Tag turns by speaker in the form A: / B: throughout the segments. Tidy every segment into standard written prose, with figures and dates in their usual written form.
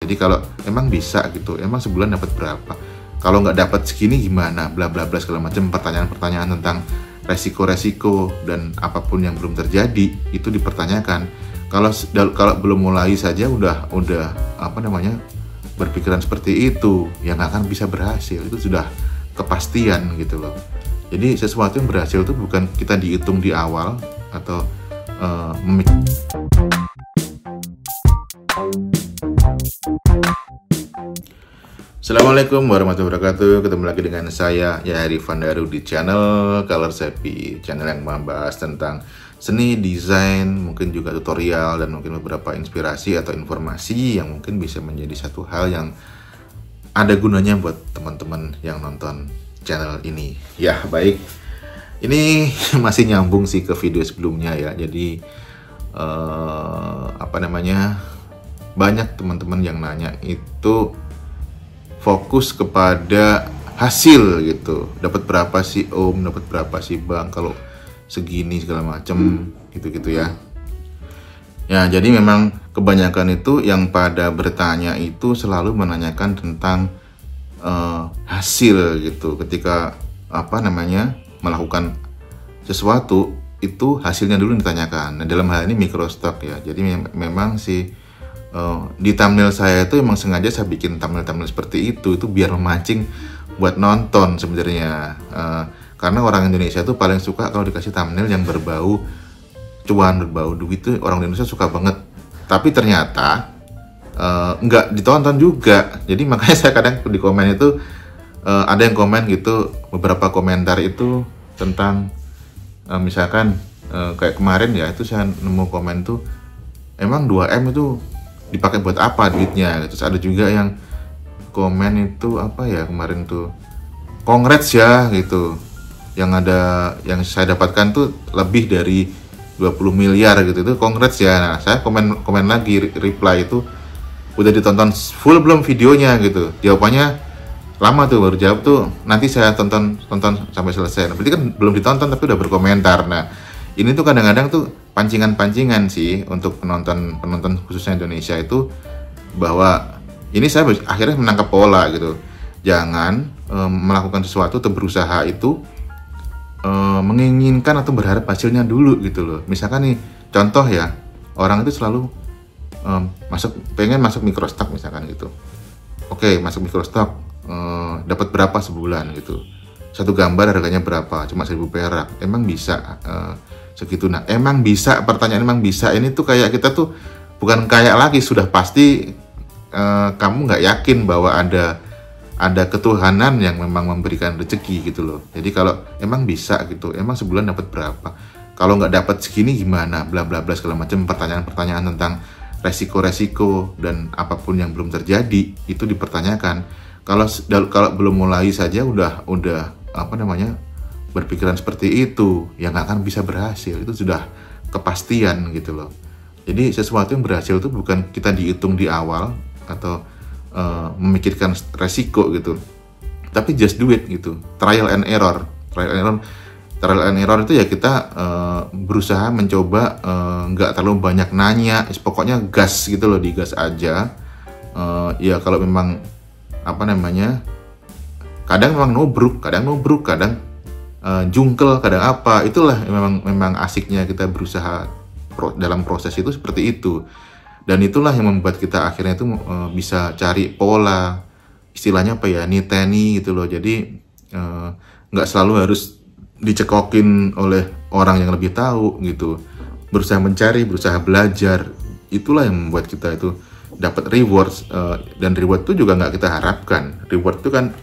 A: Jadi kalau emang bisa gitu, emang sebulan dapat berapa? Kalau nggak dapat segini gimana? Bla bla bla segala macam, pertanyaan-pertanyaan tentang resiko-resiko dan apapun yang belum terjadi itu dipertanyakan. Kalau belum mulai saja udah apa namanya berpikiran seperti itu, yang akan bisa berhasil itu sudah kepastian gitu loh. Jadi sesuatu yang berhasil itu bukan kita dihitung di awal atau Assalamualaikum warahmatullahi wabarakatuh. Ketemu lagi dengan saya Yahri Vandaru di channel Color Savvy, channel yang membahas tentang seni, desain, mungkin juga tutorial dan mungkin beberapa inspirasi atau informasi yang mungkin bisa menjadi satu hal yang ada gunanya buat teman-teman yang nonton channel ini. Ya, baik. Ini masih nyambung sih ke video sebelumnya ya. Jadi banyak teman-teman yang nanya itu fokus kepada hasil gitu. Dapat berapa sih Om, dapat berapa sih Bang kalau segini segala macam gitu-gitu ya. Ya, jadi memang kebanyakan itu yang pada bertanya itu selalu menanyakan tentang hasil gitu. Ketika melakukan sesuatu itu hasilnya dulu ditanyakan. Nah, dalam hal ini microstock ya. Jadi memang sih di thumbnail saya itu emang sengaja saya bikin thumbnail seperti itu biar memancing buat nonton sebenarnya, karena orang Indonesia tuh paling suka kalau dikasih thumbnail yang berbau cuan, berbau duit tuh orang Indonesia suka banget. Tapi ternyata nggak ditonton juga. Jadi makanya saya kadang di komen itu ada yang komen gitu, beberapa komentar itu tentang misalkan kayak kemarin ya, itu saya nemu komen tuh emang 2M itu dipakai buat apa duitnya. Terus ada juga yang komen itu apa ya kemarin tuh, congrats ya gitu, yang saya dapatkan tuh lebih dari 20 miliar gitu, itu congrats ya. Nah, saya komen lagi, reply itu udah ditonton full belum videonya gitu. Jawabannya lama tuh, baru jawab tuh nanti saya tonton sampai selesai. Nah, berarti kan belum ditonton tapi udah berkomentar. Nah, ini tuh kadang-kadang tuh pancingan-pancingan sih untuk penonton khususnya Indonesia itu, bahwa ini saya akhirnya menangkap pola gitu. Jangan melakukan sesuatu atau berusaha itu menginginkan atau berharap hasilnya dulu gitu loh. Misalkan nih contoh ya, orang itu selalu pengen masuk microstock misalkan gitu. Oke, masuk microstock, dapat berapa sebulan gitu. Satu gambar harganya berapa? Cuma 1.000 perak. Emang bisa segitu? Nah, emang bisa, pertanyaan emang bisa ini tuh kayak kita tuh bukan kayak lagi, sudah pasti kamu nggak yakin bahwa ada ketuhanan yang memang memberikan rezeki gitu loh. Jadi kalau emang bisa gitu, emang sebulan dapat berapa? Kalau nggak dapat segini gimana? Bla bla bla segala macam, pertanyaan-pertanyaan tentang resiko-resiko dan apapun yang belum terjadi itu dipertanyakan. Kalau belum mulai saja udah berpikiran seperti itu, yang akan bisa berhasil itu sudah kepastian gitu loh. Jadi sesuatu yang berhasil itu bukan kita dihitung di awal atau memikirkan resiko gitu, tapi just do it gitu, trial and error itu ya kita berusaha mencoba, nggak terlalu banyak nanya, pokoknya gas gitu loh, digas aja. Ya kalau memang kadang memang nubruk, kadang jungkel, kadang apa, itulah memang asiknya kita berusaha dalam proses itu seperti itu. Dan itulah yang membuat kita akhirnya itu bisa cari pola, istilahnya apa ya, niteni gitu loh. Jadi nggak selalu harus dicekokin oleh orang yang lebih tahu gitu. Berusaha mencari, berusaha belajar, itulah yang membuat kita itu dapat rewards, dan reward itu juga nggak kita harapkan. Reward itu kan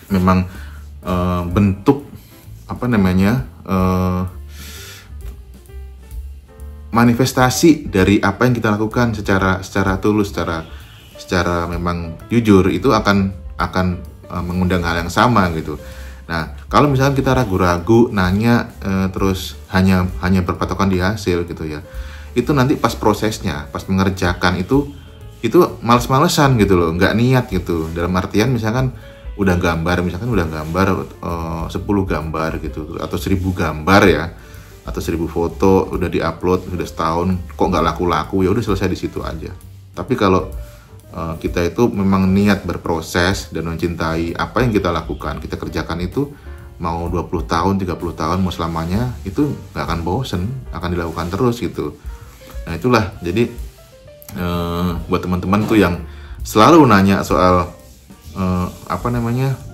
A: memang bentuk manifestasi dari apa yang kita lakukan secara tulus, secara memang jujur, itu akan mengundang hal yang sama gitu. Nah, kalau misalkan kita ragu-ragu, nanya terus hanya berpatokan di hasil gitu ya, itu nanti pas prosesnya, pas mengerjakan itu males-malesan gitu loh, nggak niat gitu. Dalam artian misalkan udah gambar 10 gambar gitu, atau 1.000 gambar ya, atau 1.000 foto udah diupload, udah setahun kok nggak laku-laku, ya udah selesai di situ aja. Tapi kalau kita itu memang niat berproses dan mencintai apa yang kita lakukan, kita kerjakan itu mau 20 tahun, 30 tahun, mau selamanya, itu nggak akan bosen, akan dilakukan terus gitu. Nah itulah, jadi buat teman-teman tuh yang selalu nanya soal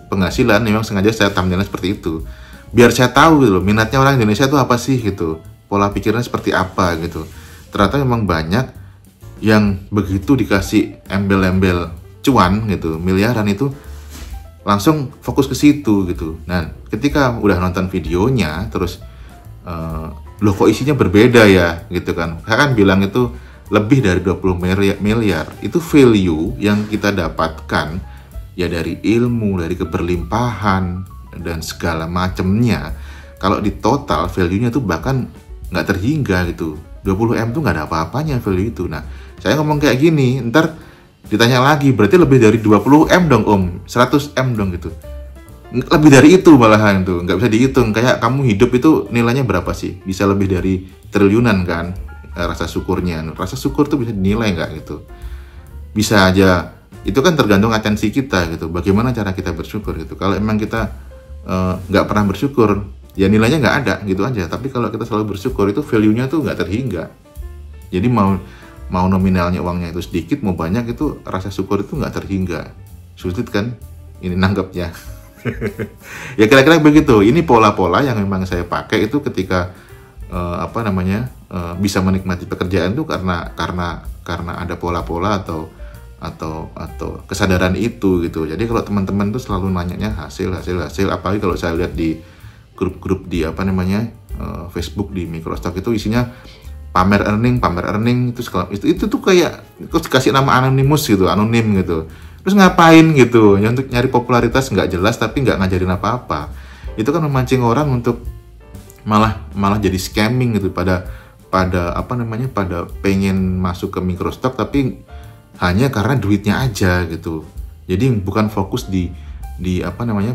A: penghasilan, memang sengaja saya thumbnailnya seperti itu, biar saya tahu gitu loh, minatnya orang Indonesia itu apa sih gitu, pola pikirnya seperti apa gitu. Ternyata memang banyak yang begitu dikasih embel-embel cuan gitu, miliaran, itu langsung fokus ke situ gitu. Nah, ketika udah nonton videonya terus loh kok isinya berbeda ya gitu kan. Saya kan bilang itu lebih dari 20 miliar. Itu value yang kita dapatkan ya dari ilmu, dari keberlimpahan dan segala macamnya. Kalau di total value-nya tuh bahkan nggak terhingga gitu. 20M tuh nggak ada apa-apanya value itu. Nah, saya ngomong kayak gini, ntar ditanya lagi, berarti lebih dari 20M dong om, 100M dong gitu. Lebih dari itu malahan tuh, nggak bisa dihitung. Kayak kamu hidup itu nilainya berapa sih? Bisa lebih dari triliunan kan, rasa syukurnya. Rasa syukur tuh bisa dinilai nggak gitu? Bisa aja, itu kan tergantung atensi kita gitu. Bagaimana cara kita bersyukur gitu. Kalau emang kita nggak pernah bersyukur, ya nilainya nggak ada gitu aja. Tapi kalau kita selalu bersyukur, itu value-nya tuh nggak terhingga. Jadi mau nominalnya uangnya itu sedikit, mau banyak, itu rasa syukur itu nggak terhingga. Sulit kan ini nanggapnya. Ya kira-kira begitu. Ini pola-pola yang memang saya pakai itu ketika bisa menikmati pekerjaan itu karena ada pola-pola atau kesadaran itu gitu. Jadi kalau teman-teman tuh selalu nanyanya hasil, apalagi kalau saya lihat di grup-grup di Facebook di Microstock itu isinya pamer earning itu tuh kayak kasih nama anonimus gitu, anonim gitu. Terus ngapain gitu? Ya untuk nyari popularitas nggak jelas tapi nggak ngajarin apa-apa. Itu kan memancing orang untuk malah jadi scamming gitu, pada pengen masuk ke Microstock tapi hanya karena duitnya aja gitu. Jadi bukan fokus di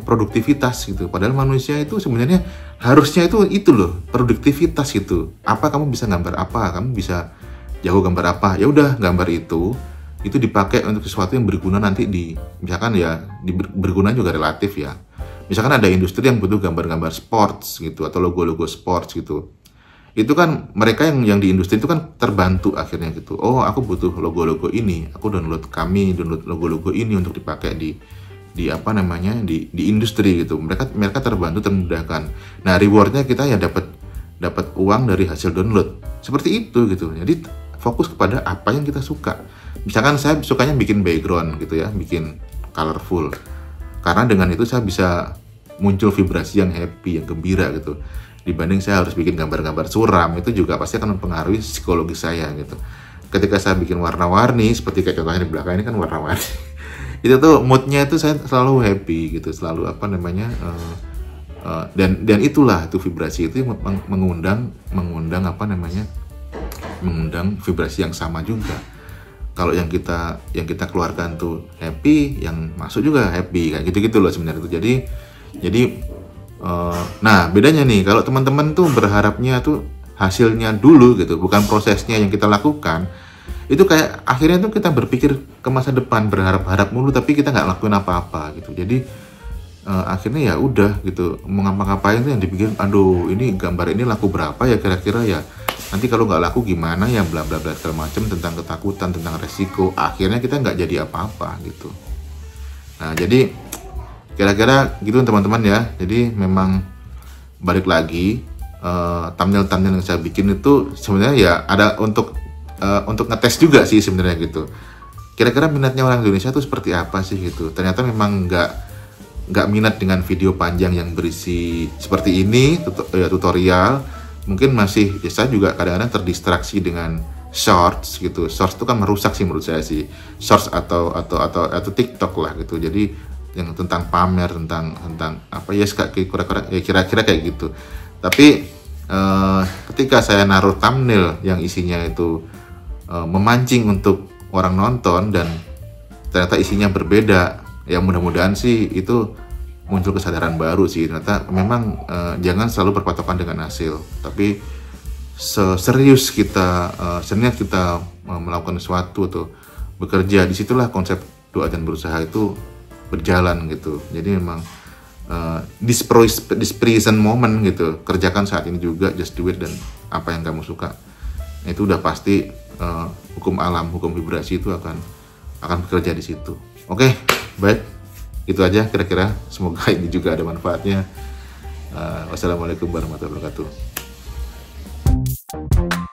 A: produktivitas gitu. Padahal manusia itu sebenarnya harusnya itu loh, produktivitas gitu. Apa kamu bisa gambar apa? Kamu bisa jago gambar apa? Ya udah, gambar itu dipakai untuk sesuatu yang berguna nanti berguna juga relatif ya. Misalkan ada industri yang butuh gambar-gambar sports gitu atau logo-logo sports gitu. Itu kan mereka yang di industri itu kan terbantu akhirnya gitu. Oh, aku butuh logo-logo ini, aku download logo-logo ini untuk dipakai di industri gitu. Mereka terbantu, termudahkan. Nah, rewardnya kita ya dapat uang dari hasil download. Seperti itu gitu. Jadi fokus kepada apa yang kita suka. Misalkan saya sukanya bikin background gitu ya, bikin colorful. Karena dengan itu saya bisa muncul vibrasi yang happy, yang gembira gitu. Dibanding saya harus bikin gambar-gambar suram, itu juga pasti akan mempengaruhi psikologi saya gitu. Ketika saya bikin warna-warni, seperti kayak contohnya di belakang ini kan warna-warni. Itu tuh moodnya itu saya selalu happy gitu, selalu dan itulah itu vibrasi itu mengundang vibrasi yang sama juga. Kalau yang kita keluarkan tuh happy, yang masuk juga happy, kayak gitu loh sebenarnya itu. Jadi nah bedanya nih, kalau teman-teman tuh berharapnya tuh hasilnya dulu gitu, bukan prosesnya yang kita lakukan. Itu kayak akhirnya tuh kita berpikir ke masa depan, berharap-harap mulu tapi kita nggak lakuin apa-apa gitu. Jadi akhirnya ya udah gitu, mau ngapa-ngapain tuh yang dipikir, aduh ini gambar ini laku berapa ya kira-kira ya, nanti kalau nggak laku gimana ya, bla bla bla segala macam, tentang ketakutan, tentang resiko. Akhirnya kita nggak jadi apa-apa gitu. Nah jadi kira-kira gitu teman-teman ya. Jadi memang balik lagi, thumbnail yang saya bikin itu sebenarnya ya ada untuk ngetes juga sih sebenarnya gitu. Kira-kira minatnya orang Indonesia tuh seperti apa sih gitu. Ternyata memang nggak minat dengan video panjang yang berisi seperti ini, tutorial. Mungkin masih, ya saya juga kadang-kadang terdistraksi dengan shorts gitu. Shorts itu kan merusak sih menurut saya sih. Shorts atau TikTok lah gitu. Jadi yang tentang pamer, tentang apa ya, kira-kira kayak gitu. Tapi ketika saya naruh thumbnail yang isinya itu memancing untuk orang nonton dan ternyata isinya berbeda, ya mudah-mudahan sih itu muncul kesadaran baru sih. Ternyata memang jangan selalu berpatokan dengan hasil, tapi serius kita melakukan sesuatu atau bekerja. Disitulah konsep doa dan berusaha itu berjalan gitu. Jadi memang this present moment gitu, kerjakan saat ini juga, just do it, dan apa yang kamu suka itu udah pasti hukum alam, hukum vibrasi itu akan bekerja di situ. Oke, baik, itu aja kira-kira. Semoga ini juga ada manfaatnya. Wassalamualaikum warahmatullahi wabarakatuh.